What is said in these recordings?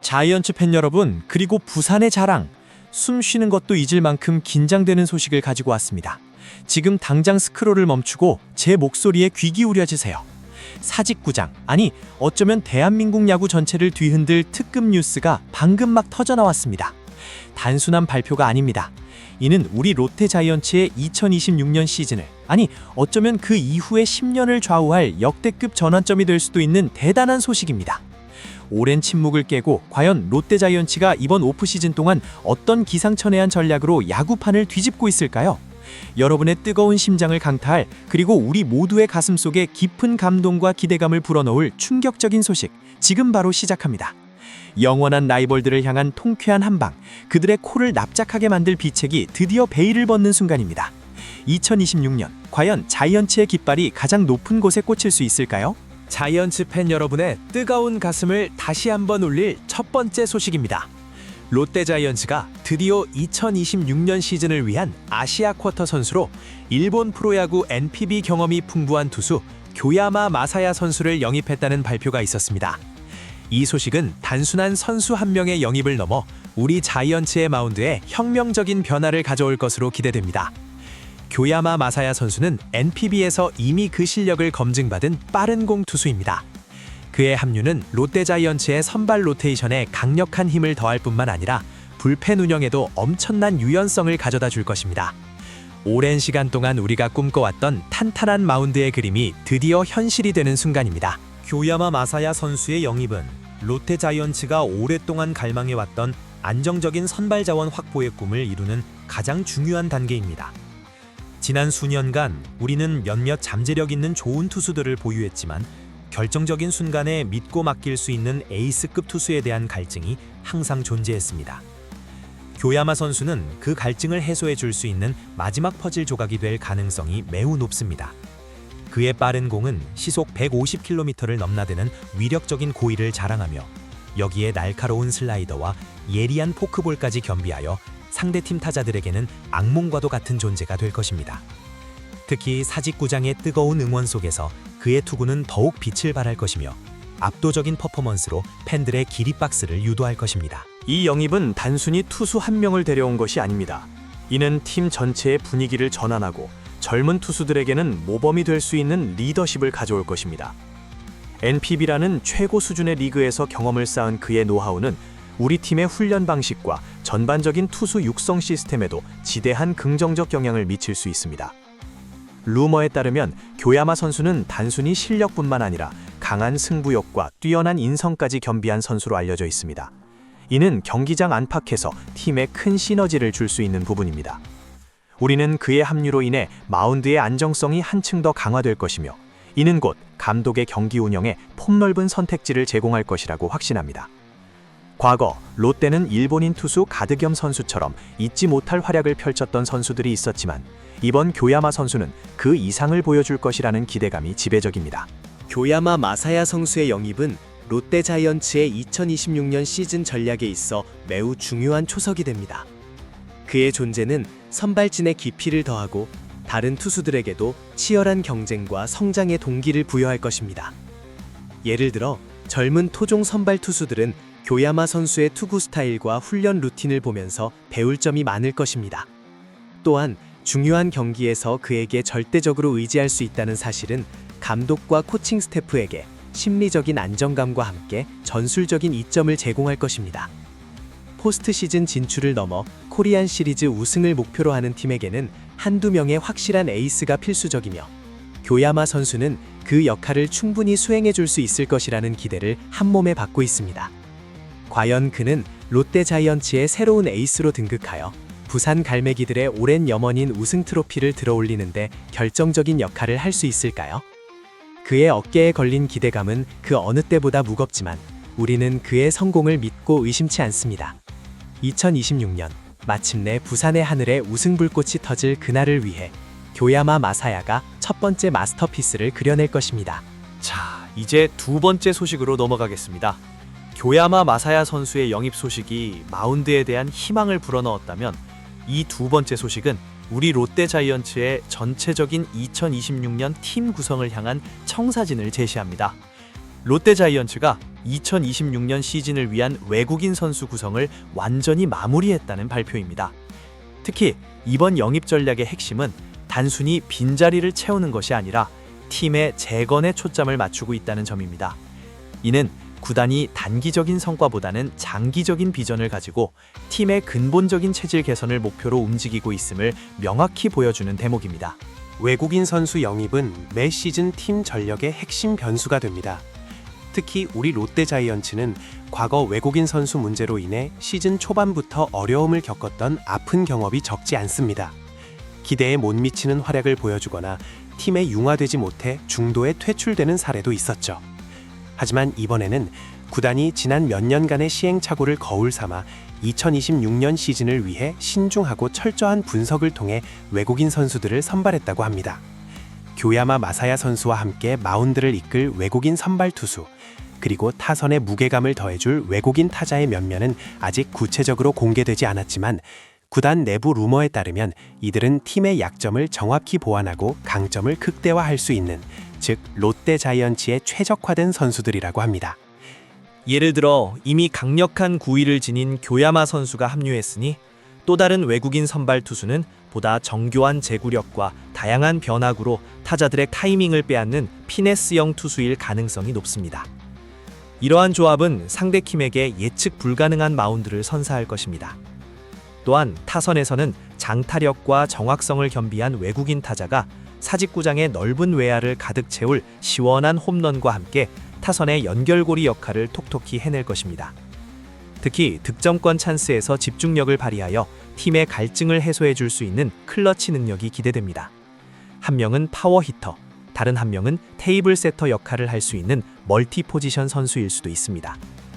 자이언츠 팬 여러분, 그리고 부산의 자랑, 숨 쉬는 것도 잊을 만큼 긴장되는 소식을 가지고 왔습니다. 지금 당장 스크롤을 멈추고 제 목소리에 귀 기울여주세요. 사직구장, 아니 어쩌면 대한민국 야구 전체를 뒤흔들 특급 뉴스가 방금 막 터져나왔습니다. 단순한 발표가 아닙니다. 이는 우리 롯데 자이언츠의 2026년 시즌을, 아니 어쩌면 그 이후의 10년을 좌우할 역대급 전환점이 될 수도 있는 대단한 소식입니다. 오랜 침묵을 깨고 과연 롯데 자이언츠가 이번 오프시즌 동안 어떤 기상천외한 전략으로 야구판을 뒤집고 있을까요? 여러분의 뜨거운 심장을 강타할, 그리고 우리 모두의 가슴 속에 깊은 감동과 기대감을 불어넣을 충격적인 소식, 지금 바로 시작합니다. 영원한 라이벌들을 향한 통쾌한 한방, 그들의 코를 납작하게 만들 비책이 드디어 베일을 벗는 순간입니다. 2026년, 과연 자이언츠의 깃발이 가장 높은 곳에 꽂힐 수 있을까요? 자이언츠 팬 여러분의 뜨거운 가슴을 다시 한번 울릴 첫 번째 소식입니다. 롯데 자이언츠가 드디어 2026년 시즌을 위한 아시아 쿼터 선수로 일본 프로야구 NPB 경험이 풍부한 투수 교야마 마사야 선수를 영입했다는 발표가 있었습니다. 이 소식은 단순한 선수 한 명의 영입을 넘어 우리 자이언츠의 마운드에 혁명적인 변화를 가져올 것으로 기대됩니다. 교야마 마사야 선수는 NPB에서 이미 그 실력을 검증받은 빠른 공 투수입니다. 그의 합류는 롯데 자이언츠의 선발 로테이션에 강력한 힘을 더할 뿐만 아니라 불펜 운영에도 엄청난 유연성을 가져다 줄 것입니다. 오랜 시간 동안 우리가 꿈꿔왔던 탄탄한 마운드의 그림이 드디어 현실이 되는 순간입니다. 교야마 마사야 선수의 영입은 롯데 자이언츠가 오랫동안 갈망해왔던 안정적인 선발 자원 확보의 꿈을 이루는 가장 중요한 단계입니다. 지난 수년간 우리는 몇몇 잠재력 있는 좋은 투수들을 보유했지만 결정적인 순간에 믿고 맡길 수 있는 에이스급 투수에 대한 갈증이 항상 존재했습니다. 교야마 선수는 그 갈증을 해소해 줄 수 있는 마지막 퍼즐 조각이 될 가능성이 매우 높습니다. 그의 빠른 공은 시속 150km를 넘나드는 위력적인 고의를 자랑하며 여기에 날카로운 슬라이더와 예리한 포크볼까지 겸비하여 상대팀 타자들에게는 악몽과도 같은 존재가 될 것입니다. 특히 사직구장의 뜨거운 응원 속에서 그의 투구는 더욱 빛을 발할 것이며 압도적인 퍼포먼스로 팬들의 기립박수를 유도할 것입니다. 이 영입은 단순히 투수 한 명을 데려온 것이 아닙니다. 이는 팀 전체의 분위기를 전환하고 젊은 투수들에게는 모범이 될 수 있는 리더십을 가져올 것입니다. NPB라는 최고 수준의 리그에서 경험을 쌓은 그의 노하우는 우리 팀의 훈련 방식과 전반적인 투수 육성 시스템에도 지대한 긍정적 영향을 미칠 수 있습니다. 루머에 따르면 교야마 선수는 단순히 실력뿐만 아니라 강한 승부욕과 뛰어난 인성까지 겸비한 선수로 알려져 있습니다. 이는 경기장 안팎에서 팀에 큰 시너지를 줄 수 있는 부분입니다. 우리는 그의 합류로 인해 마운드의 안정성이 한층 더 강화될 것이며 이는 곧 감독의 경기 운영에 폭넓은 선택지를 제공할 것이라고 확신합니다. 과거 롯데는 일본인 투수 가드겸 선수처럼 잊지 못할 활약을 펼쳤던 선수들이 있었지만 이번 교야마 선수는 그 이상을 보여줄 것이라는 기대감이 지배적입니다. 교야마 마사야 선수의 영입은 롯데 자이언츠의 2026년 시즌 전략에 있어 매우 중요한 초석이 됩니다. 그의 존재는 선발진의 깊이를 더하고 다른 투수들에게도 치열한 경쟁과 성장의 동기를 부여할 것입니다. 예를 들어 젊은 토종 선발 투수들은 교야마 선수의 투구 스타일과 훈련 루틴을 보면서 배울 점이 많을 것입니다. 또한 중요한 경기에서 그에게 절대적으로 의지할 수 있다는 사실은 감독과 코칭 스태프에게 심리적인 안정감과 함께 전술적인 이점을 제공할 것입니다. 포스트 시즌 진출을 넘어 코리안 시리즈 우승을 목표로 하는 팀에게는 한두 명의 확실한 에이스가 필수적이며 교야마 선수는 그 역할을 충분히 수행해 줄 수 있을 것이라는 기대를 한몸에 받고 있습니다. 과연 그는 롯데 자이언츠의 새로운 에이스로 등극하여 부산 갈매기들의 오랜 염원인 우승 트로피를 들어올리는데 결정적인 역할을 할 수 있을까요? 그의 어깨에 걸린 기대감은 그 어느 때보다 무겁지만 우리는 그의 성공을 믿고 의심치 않습니다. 2026년 마침내 부산의 하늘에 우승 불꽃이 터질 그날을 위해 교야마 마사야가 첫 번째 마스터피스를 그려낼 것입니다. 자, 이제 두 번째 소식으로 넘어가겠습니다. 교야마 마사야 선수의 영입 소식이 마운드에 대한 희망을 불어넣었다면 이 두 번째 소식은 우리 롯데 자이언츠의 전체적인 2026년 팀 구성을 향한 청사진을 제시합니다. 롯데자이언츠가 2026년 시즌을 위한 외국인 선수 구성을 완전히 마무리했다는 발표입니다. 특히 이번 영입 전략의 핵심은 단순히 빈자리를 채우는 것이 아니라 팀의 재건에 초점을 맞추고 있다는 점입니다. 이는 구단이 단기적인 성과보다는 장기적인 비전을 가지고 팀의 근본적인 체질 개선을 목표로 움직이고 있음을 명확히 보여주는 대목입니다. 외국인 선수 영입은 매 시즌 팀 전력의 핵심 변수가 됩니다. 특히 우리 롯데자이언츠는 과거 외국인 선수 문제로 인해 시즌 초반부터 어려움을 겪었던 아픈 경험이 적지 않습니다. 기대에 못 미치는 활약을 보여주거나 팀에 융화되지 못해 중도에 퇴출되는 사례도 있었죠. 하지만 이번에는 구단이 지난 몇 년간의 시행착오를 거울 삼아 2026년 시즌을 위해 신중하고 철저한 분석을 통해 외국인 선수들을 선발했다고 합니다. 교야마 마사야 선수와 함께 마운드를 이끌 외국인 선발 투수, 그리고 타선의 무게감을 더해줄 외국인 타자의 면면은 아직 구체적으로 공개되지 않았지만 구단 내부 루머에 따르면 이들은 팀의 약점을 정확히 보완하고 강점을 극대화할 수 있는, 즉 롯데자이언츠에 최적화된 선수들이라고 합니다. 예를 들어 이미 강력한 구위를 지닌 교야마 선수가 합류했으니 또 다른 외국인 선발 투수는 보다 정교한 제구력과 다양한 변화구로 타자들의 타이밍을 빼앗는 피네스형 투수일 가능성이 높습니다. 이러한 조합은 상대팀에게 예측 불가능한 마운드를 선사할 것입니다. 또한 타선에서는 장타력과 정확성을 겸비한 외국인 타자가 사직구장의 넓은 외야를 가득 채울 시원한 홈런과 함께 타선의 연결고리 역할을 톡톡히 해낼 것입니다. 특히 득점권 찬스에서 집중력을 발휘하여 팀의 갈증을 해소해 줄 수 있는 클러치 능력이 기대됩니다. 한 명은 파워 히터, 다른 한 명은 테이블 세터 역할을 할 수 있는 멀티 포지션 선수일 수도 있습니다.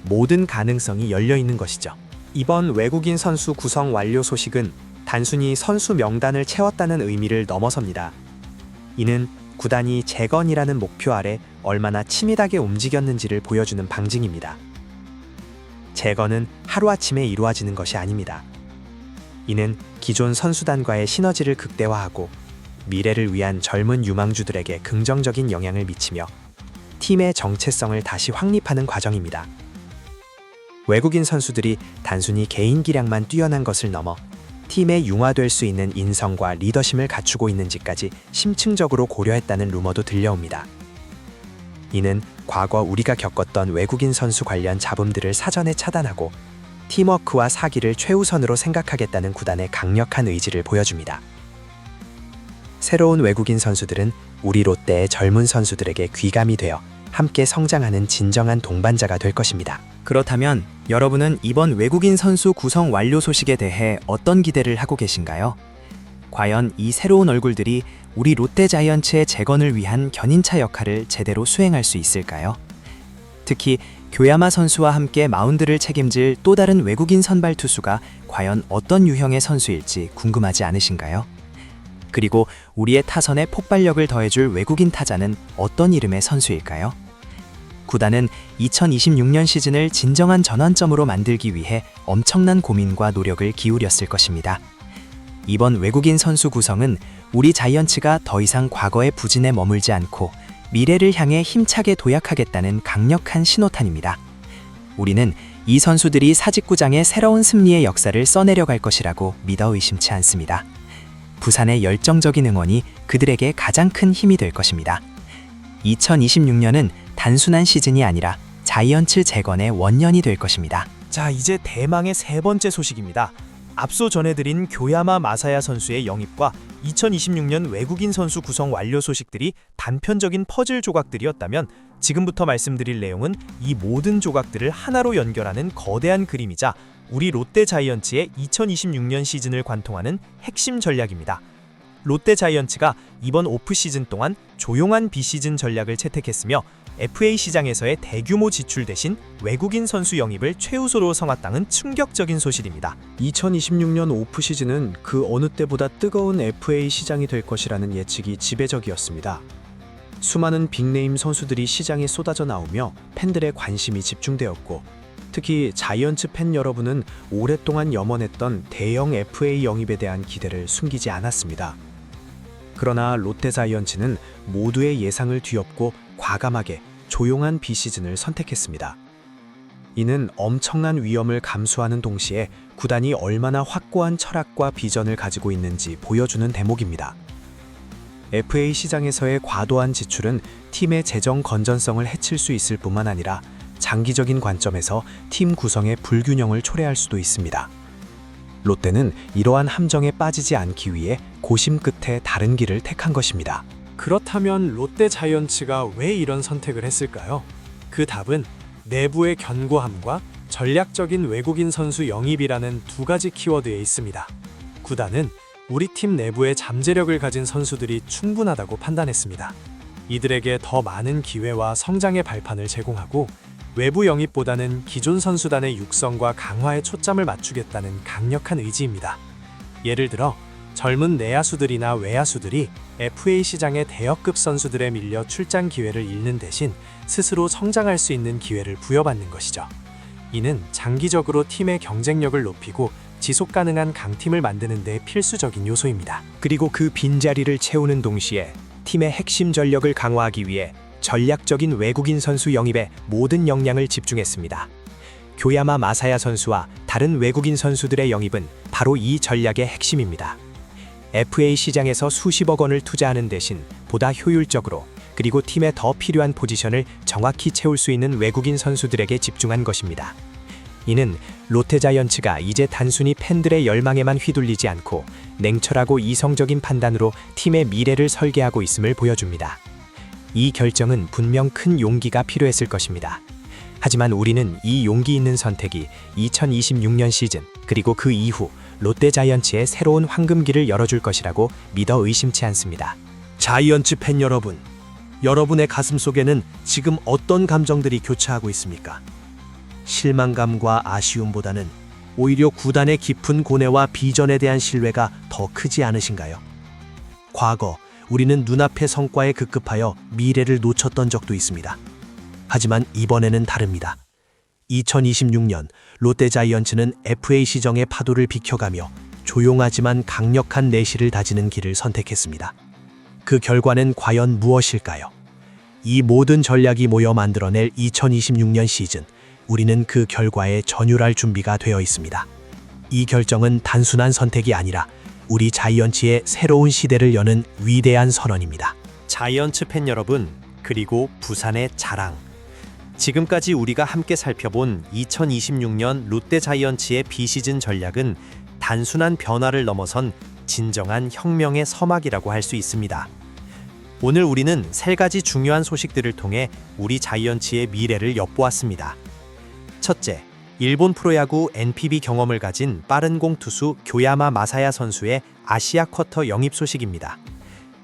모든 가능성이 열려 있는 것이죠. 이번 외국인 선수 구성 완료 소식은 단순히 선수 명단을 채웠다는 의미를 넘어섭니다. 이는 구단이 재건이라는 목표 아래 얼마나 치밀하게 움직였는지를 보여주는 방증입니다. 재건은 하루아침에 이루어지는 것이 아닙니다. 이는 기존 선수단과의 시너지를 극대화하고 미래를 위한 젊은 유망주들에게 긍정적인 영향을 미치며 팀의 정체성을 다시 확립하는 과정입니다. 외국인 선수들이 단순히 개인 기량만 뛰어난 것을 넘어 팀에 융화될 수 있는 인성과 리더십을 갖추고 있는지까지 심층적으로 고려했다는 루머도 들려옵니다. 이는 과거 우리가 겪었던 외국인 선수 관련 잡음들을 사전에 차단하고 팀워크와 사기를 최우선으로 생각하겠다는 구단의 강력한 의지를 보여줍니다. 새로운 외국인 선수들은 우리 롯데의 젊은 선수들에게 귀감이 되어 함께 성장하는 진정한 동반자가 될 것입니다. 그렇다면 여러분은 이번 외국인 선수 구성 완료 소식에 대해 어떤 기대를 하고 계신가요? 과연 이 새로운 얼굴들이 우리 롯데자이언츠의 재건을 위한 견인차 역할을 제대로 수행할 수 있을까요? 특히 교야마 선수와 함께 마운드를 책임질 또 다른 외국인 선발 투수가 과연 어떤 유형의 선수일지 궁금하지 않으신가요? 그리고 우리의 타선에 폭발력을 더해줄 외국인 타자는 어떤 이름의 선수일까요? 구단은 2026년 시즌을 진정한 전환점으로 만들기 위해 엄청난 고민과 노력을 기울였을 것입니다. 이번 외국인 선수 구성은 우리 자이언츠가 더 이상 과거의 부진에 머물지 않고 미래를 향해 힘차게 도약하겠다는 강력한 신호탄입니다. 우리는 이 선수들이 사직구장의 새로운 승리의 역사를 써내려갈 것이라고 믿어 의심치 않습니다. 부산의 열정적인 응원이 그들에게 가장 큰 힘이 될 것입니다. 2026년은 단순한 시즌이 아니라 자이언츠 재건의 원년이 될 것입니다. 자, 이제 대망의 세 번째 소식입니다. 앞서 전해드린 교야마 마사야 선수의 영입과 2026년 외국인 선수 구성 완료 소식들이 단편적인 퍼즐 조각들이었다면 지금부터 말씀드릴 내용은 이 모든 조각들을 하나로 연결하는 거대한 그림이자 우리 롯데자이언츠의 2026년 시즌을 관통하는 핵심 전략입니다. 롯데자이언츠가 이번 오프시즌 동안 조용한 비시즌 전략을 채택했으며 FA 시장에서의 대규모 지출 대신 외국인 선수 영입을 최우소로 성왔다는 충격적인 소식입니다. 2026년 오프시즌은 그 어느 때보다 뜨거운 FA 시장이 될 것이라는 예측이 지배적이었습니다. 수많은 빅네임 선수들이 시장에 쏟아져 나오며 팬들의 관심이 집중되었고, 특히 자이언츠 팬 여러분은 오랫동안 염원했던 대형 FA 영입에 대한 기대를 숨기지 않았습니다. 그러나 롯데자이언츠는 모두의 예상을 뒤엎고 과감하게 조용한 비시즌을 선택했습니다. 이는 엄청난 위험을 감수하는 동시에 구단이 얼마나 확고한 철학과 비전을 가지고 있는지 보여주는 대목입니다. FA 시장에서의 과도한 지출은 팀의 재정 건전성을 해칠 수 있을 뿐만 아니라 장기적인 관점에서 팀 구성의 불균형을 초래할 수도 있습니다. 롯데는 이러한 함정에 빠지지 않기 위해 고심 끝에 다른 길을 택한 것입니다. 그렇다면 롯데 자이언츠가 왜 이런 선택을 했을까요? 그 답은 내부의 견고함과 전략적인 외국인 선수 영입이라는 두 가지 키워드에 있습니다. 구단은 우리 팀 내부에 잠재력을 가진 선수들이 충분하다고 판단했습니다. 이들에게 더 많은 기회와 성장의 발판을 제공하고 외부 영입보다는 기존 선수단의 육성과 강화에 초점을 맞추겠다는 강력한 의지입니다. 예를 들어 젊은 내야수들이나 외야수들이 FA 시장의 대역급 선수들에 밀려 출장 기회를 잃는 대신 스스로 성장할 수 있는 기회를 부여받는 것이죠. 이는 장기적으로 팀의 경쟁력을 높이고 지속 가능한 강팀을 만드는 데 필수적인 요소입니다. 그리고 그 빈자리를 채우는 동시에 팀의 핵심 전력을 강화하기 위해 전략적인 외국인 선수 영입에 모든 역량을 집중했습니다. 교야마 마사야 선수와 다른 외국인 선수들의 영입은 바로 이 전략의 핵심입니다. FA 시장에서 수십억 원을 투자하는 대신 보다 효율적으로 그리고 팀에 더 필요한 포지션을 정확히 채울 수 있는 외국인 선수들에게 집중한 것입니다. 이는 롯데자이언츠가 이제 단순히 팬들의 열망에만 휘둘리지 않고 냉철하고 이성적인 판단으로 팀의 미래를 설계하고 있음을 보여줍니다. 이 결정은 분명 큰 용기가 필요했을 것입니다. 하지만 우리는 이 용기 있는 선택이 2026년 시즌 그리고 그 이후 롯데자이언츠의 새로운 황금기를 열어줄 것이라고 믿어 의심치 않습니다. 자이언츠 팬 여러분, 여러분의 가슴 속에는 지금 어떤 감정들이 교차하고 있습니까? 실망감과 아쉬움보다는 오히려 구단의 깊은 고뇌와 비전에 대한 신뢰가 더 크지 않으신가요? 과거 우리는 눈앞의 성과에 급급하여 미래를 놓쳤던 적도 있습니다. 하지만 이번에는 다릅니다. 2026년 롯데자이언츠는 FA 시정의 파도를 비켜가며 조용하지만 강력한 내실을 다지는 길을 선택했습니다. 그 결과는 과연 무엇일까요? 이 모든 전략이 모여 만들어낼 2026년 시즌, 우리는 그 결과에 전율할 준비가 되어 있습니다. 이 결정은 단순한 선택이 아니라 우리 자이언츠의 새로운 시대를 여는 위대한 선언입니다. 자이언츠 팬 여러분, 그리고 부산의 자랑. 지금까지 우리가 함께 살펴본 2026년 롯데 자이언츠의 비시즌 전략은 단순한 변화를 넘어선 진정한 혁명의 서막이라고 할 수 있습니다. 오늘 우리는 세 가지 중요한 소식들을 통해 우리 자이언츠의 미래를 엿보았습니다. 첫째, 일본 프로야구 NPB 경험을 가진 빠른 공 투수 교야마 마사야 선수의 아시아 쿼터 영입 소식입니다.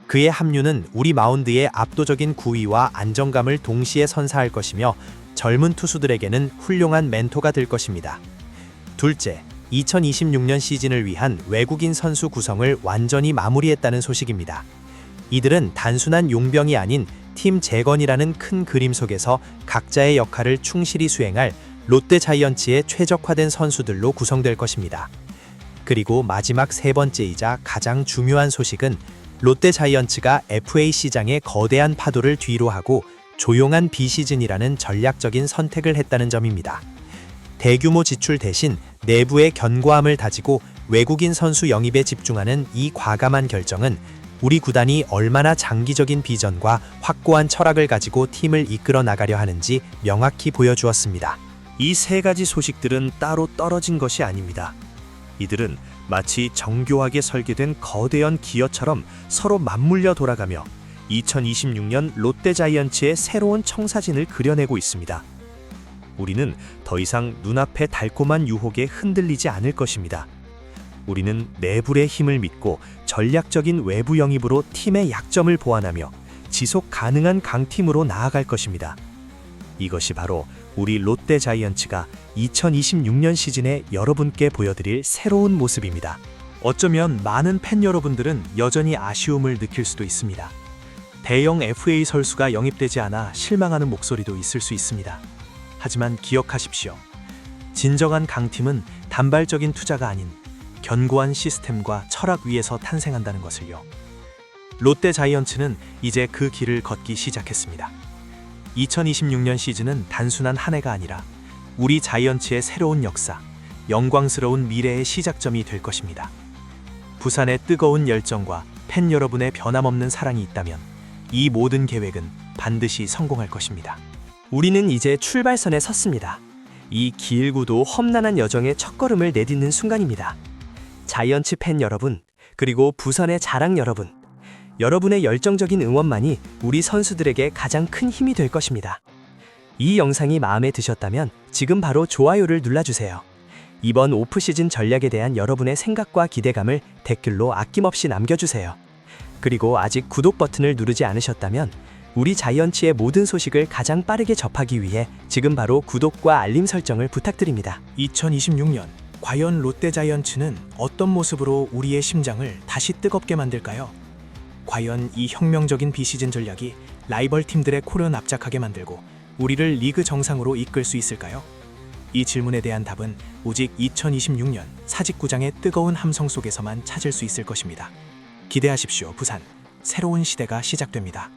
그의 합류는 우리 마운드의 압도적인 구위와 안정감을 동시에 선사할 것이며 젊은 투수들에게는 훌륭한 멘토가 될 것입니다. 둘째, 2026년 시즌을 위한 외국인 선수 구성을 완전히 마무리했다는 소식입니다. 이들은 단순한 용병이 아닌 팀 재건이라는 큰 그림 속에서 각자의 역할을 충실히 수행할 롯데 자이언츠의 최적화된 선수들로 구성될 것입니다. 그리고 마지막 세 번째이자 가장 중요한 소식은 롯데 자이언츠가 FA 시장의 거대한 파도를 뒤로하고 조용한 비시즌이라는 전략적인 선택을 했다는 점입니다. 대규모 지출 대신 내부의 견고함을 다지고 외국인 선수 영입에 집중하는 이 과감한 결정은 우리 구단이 얼마나 장기적인 비전과 확고한 철학을 가지고 팀을 이끌어 나가려 하는지 명확히 보여주었습니다. 이 세 가지 소식들은 따로 떨어진 것이 아닙니다. 이들은 마치 정교하게 설계된 거대한 기어처럼 서로 맞물려 돌아가며 2026년 롯데자이언츠의 새로운 청사진을 그려내고 있습니다. 우리는 더 이상 눈앞의 달콤한 유혹에 흔들리지 않을 것입니다. 우리는 내부의 힘을 믿고 전략적인 외부 영입으로 팀의 약점을 보완하며 지속 가능한 강팀으로 나아갈 것입니다. 이것이 바로 우리 롯데 자이언츠가 2026년 시즌에 여러분께 보여드릴 새로운 모습입니다. 어쩌면 많은 팬 여러분들은 여전히 아쉬움을 느낄 수도 있습니다. 대형 FA 선수가 영입되지 않아 실망하는 목소리도 있을 수 있습니다. 하지만 기억하십시오. 진정한 강팀은 단발적인 투자가 아닌 견고한 시스템과 철학 위에서 탄생한다는 것을요. 롯데 자이언츠는 이제 그 길을 걷기 시작했습니다. 2026년 시즌은 단순한 한 해가 아니라 우리 자이언츠의 새로운 역사, 영광스러운 미래의 시작점이 될 것입니다. 부산의 뜨거운 열정과 팬 여러분의 변함없는 사랑이 있다면 이 모든 계획은 반드시 성공할 것입니다. 우리는 이제 출발선에 섰습니다. 이 길고도 험난한 여정의 첫걸음을 내딛는 순간입니다. 자이언츠 팬 여러분, 그리고 부산의 자랑 여러분, 여러분의 열정적인 응원만이 우리 선수들에게 가장 큰 힘이 될 것입니다. 이 영상이 마음에 드셨다면 지금 바로 좋아요를 눌러주세요. 이번 오프시즌 전략에 대한 여러분의 생각과 기대감을 댓글로 아낌없이 남겨주세요. 그리고 아직 구독 버튼을 누르지 않으셨다면 우리 자이언츠의 모든 소식을 가장 빠르게 접하기 위해 지금 바로 구독과 알림 설정을 부탁드립니다. 2026년 과연 롯데 자이언츠는 어떤 모습으로 우리의 심장을 다시 뜨겁게 만들까요? 과연 이 혁명적인 비시즌 전략이 라이벌 팀들의 코를 납작하게 만들고 우리를 리그 정상으로 이끌 수 있을까요? 이 질문에 대한 답은 오직 2026년 사직구장의 뜨거운 함성 속에서만 찾을 수 있을 것입니다. 기대하십시오, 부산. 새로운 시대가 시작됩니다.